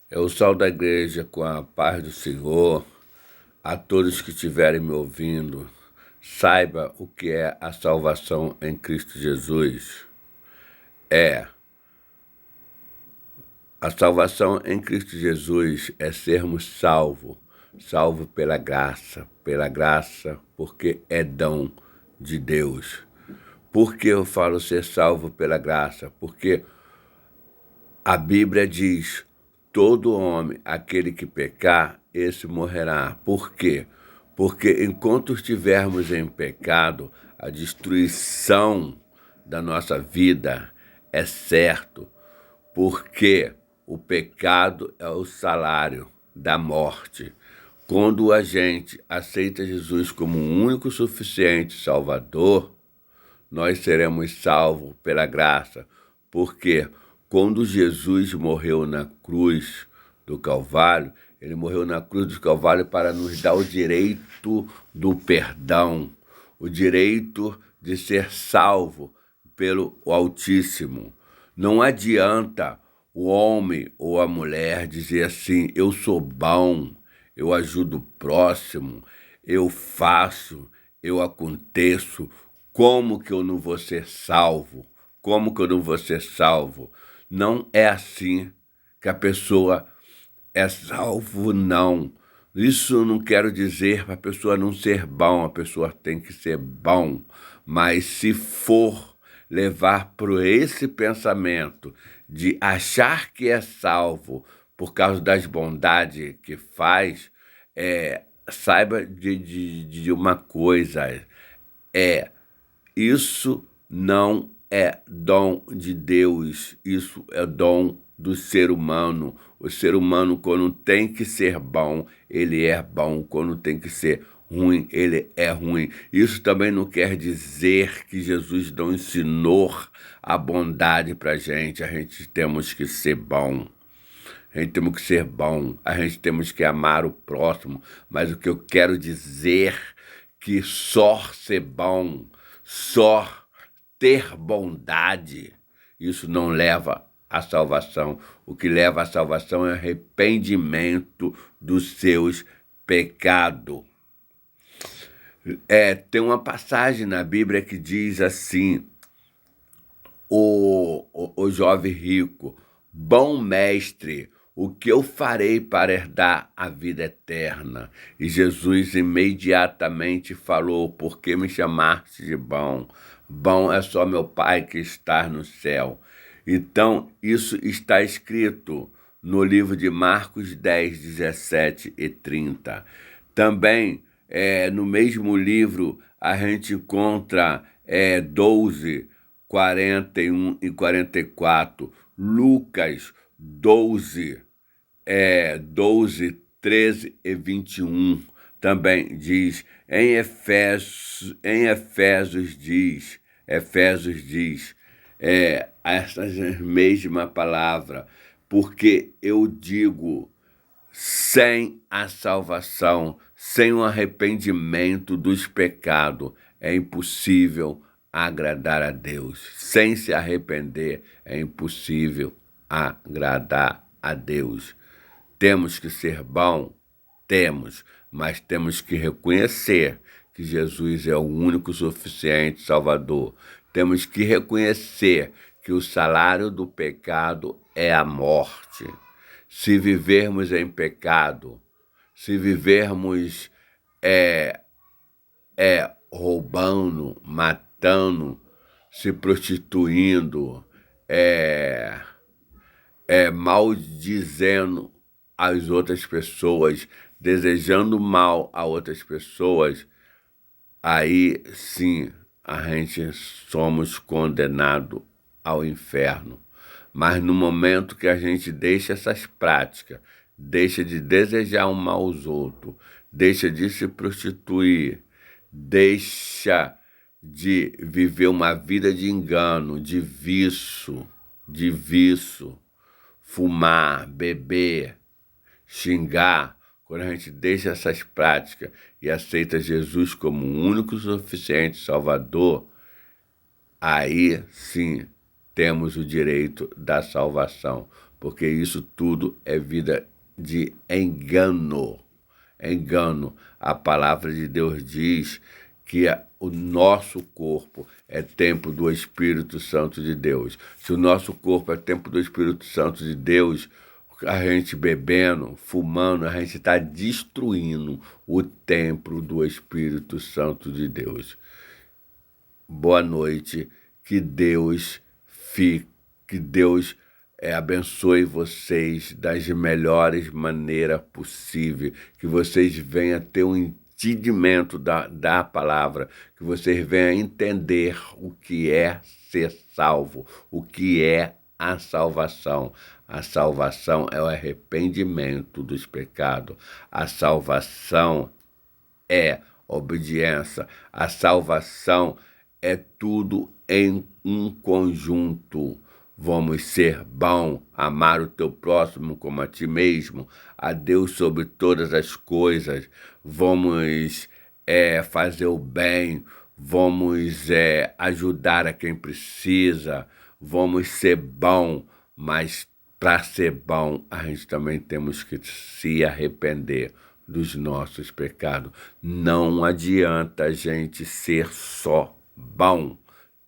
Eu saúdo a igreja com a paz do Senhor. A todos que estiverem me ouvindo, saiba o que é a salvação em Cristo Jesus. É, a salvação em Cristo Jesus é sermos salvos pela graça, porque é dom de Deus. Por que eu falo ser salvo pela graça? Porque a Bíblia diz: todo homem, aquele que pecar, esse morrerá. Por quê? Porque enquanto estivermos em pecado, a destruição da nossa vida é certo, porque o pecado é o salário da morte. Quando a gente aceita Jesus como o único suficiente Salvador, nós seremos salvos pela graça, porque quando Jesus morreu na cruz do Calvário, ele morreu na cruz do Calvário para nos dar o direito do perdão, o direito de ser salvo pelo Altíssimo. Não adianta o homem ou a mulher dizer assim: eu sou bom, eu ajudo o próximo, eu faço, eu aconteço. Como que eu não vou ser salvo? Como que eu não vou ser salvo? Não é assim que a pessoa é salvo, não. Isso não quero dizer para a pessoa não ser bom, a pessoa tem que ser bom. Mas se for levar por esse pensamento de achar que é salvo por causa das bondades que faz, saiba de uma coisa, é isso não é dom de Deus, isso é dom do ser humano. O ser humano, quando tem que ser bom, ele é bom. Quando tem que ser ruim, ele é ruim. Isso também não quer dizer que Jesus não ensinou a bondade pra gente. A gente temos que ser bom. A gente temos que ser bom, a gente temos que amar o próximo, mas o que eu quero dizer que só ser bom, só ter bondade, isso não leva à salvação. O que leva à salvação é arrependimento dos seus pecados. Tem uma passagem na Bíblia que diz assim: o jovem rico, bom mestre, o que eu farei para herdar a vida eterna? E Jesus imediatamente falou: por que me chamaste de bom? Bom é só meu Pai que está no céu. Então, isso está escrito no livro de Marcos 10, 17 e 30. Também, no mesmo livro, a gente encontra 12, 41 e 44, Lucas 12, 12, 13 e 21, também diz, Efésios diz, essa mesma palavra, porque eu digo, sem a salvação, sem o arrependimento dos pecados, é impossível agradar a Deus. Sem se arrepender, é impossível agradar a Deus. Temos que ser bom? Temos, mas temos que reconhecer que Jesus é o único suficiente Salvador. Temos que reconhecer que o salário do pecado é a morte. Se vivermos em pecado, se vivermos roubando, matando, se prostituindo, maldizendo as outras pessoas, desejando mal a outras pessoas, aí sim a gente somos condenados ao inferno. Mas no momento que a gente deixa essas práticas, deixa de desejar um mal aos outros, deixa de se prostituir, deixa de viver uma vida de engano, de vício, fumar, beber, xingar. Quando a gente deixa essas práticas e aceita Jesus como o único suficiente Salvador, aí sim temos o direito da salvação. porque isso tudo é vida de engano. Engano. A palavra de Deus diz que o nosso corpo é templo do Espírito Santo de Deus. Se o nosso corpo é templo do Espírito Santo de Deus, a gente bebendo, fumando, a gente está destruindo o templo do Espírito Santo de Deus. Boa noite, que Deus abençoe vocês das melhores maneiras possíveis, que vocês venham ter um entendimento da palavra, que vocês venham entender o que é ser salvo, o que é a salvação. A salvação é o arrependimento dos pecados. A salvação é obediência. A salvação é tudo em um conjunto. Vamos ser bom, amar o teu próximo como a ti mesmo, a Deus sobre todas as coisas. Vamos fazer o bem, vamos ajudar a quem precisa, vamos ser bom, mas para ser bom, a gente também temos que se arrepender dos nossos pecados. Não adianta a gente ser só bom.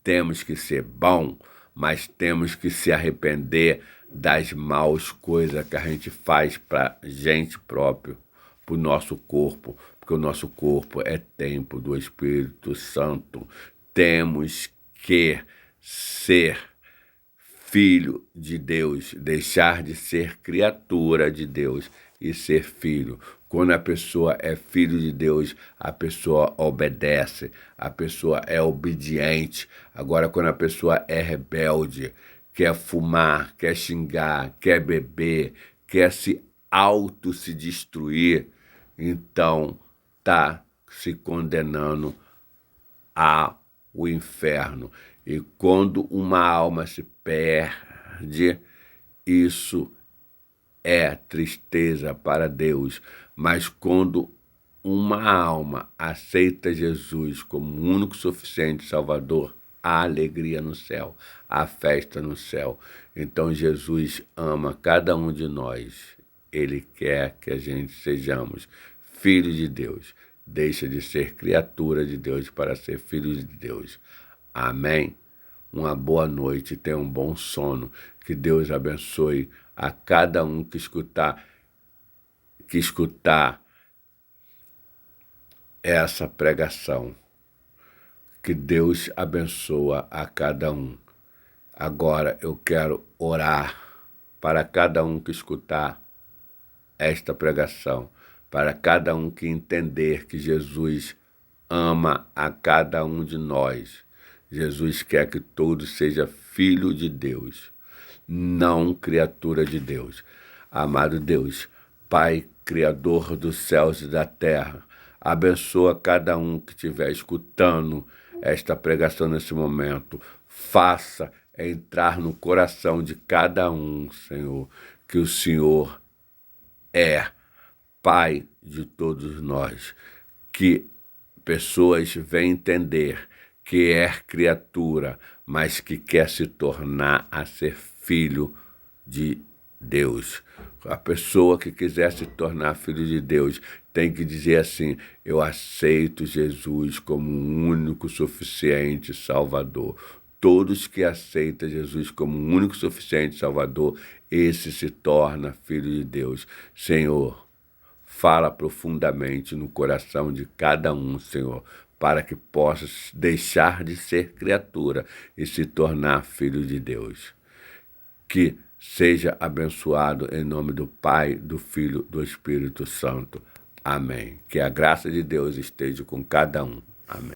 Temos que ser bom, mas temos que se arrepender das maus coisas que a gente faz para gente próprio, para o nosso corpo, porque o nosso corpo é templo do Espírito Santo. Temos que ser filho de Deus, deixar de ser criatura de Deus e ser filho. Quando a pessoa é filho de Deus, a pessoa obedece, a pessoa é obediente. Agora, quando a pessoa é rebelde, quer fumar, quer xingar, quer beber, quer se destruir, então está se condenando ao inferno. E quando uma alma se perde, isso é tristeza para Deus. Mas quando uma alma aceita Jesus como o único suficiente Salvador, há alegria no céu, há festa no céu. Então Jesus ama cada um de nós. Ele quer que a gente sejamos filhos de Deus. Deixa de ser criatura de Deus para ser filho de Deus. Amém? Uma boa noite, tenha um bom sono. Que Deus abençoe a cada um que escutar essa pregação. Que Deus abençoe a cada um. Agora eu quero orar para cada um que escutar esta pregação, para cada um que entender que Jesus ama a cada um de nós. Jesus quer que todos sejam filho de Deus, não criatura de Deus. Amado Deus, Pai, Criador dos céus e da terra, abençoa cada um que estiver escutando esta pregação nesse momento. Faça entrar no coração de cada um, Senhor, que o Senhor é Pai de todos nós. Que pessoas venham entender que é criatura, mas que quer se tornar a ser filho de Deus. A pessoa que quiser se tornar filho de Deus tem que dizer assim: eu aceito Jesus como o único suficiente Salvador. Todos que aceitam Jesus como o único suficiente Salvador, esse se torna filho de Deus. Senhor, fala profundamente no coração de cada um, Senhor, para que possa deixar de ser criatura e se tornar filho de Deus. Que seja abençoado em nome do Pai, do Filho, do Espírito Santo. Amém. Que a graça de Deus esteja com cada um. Amém.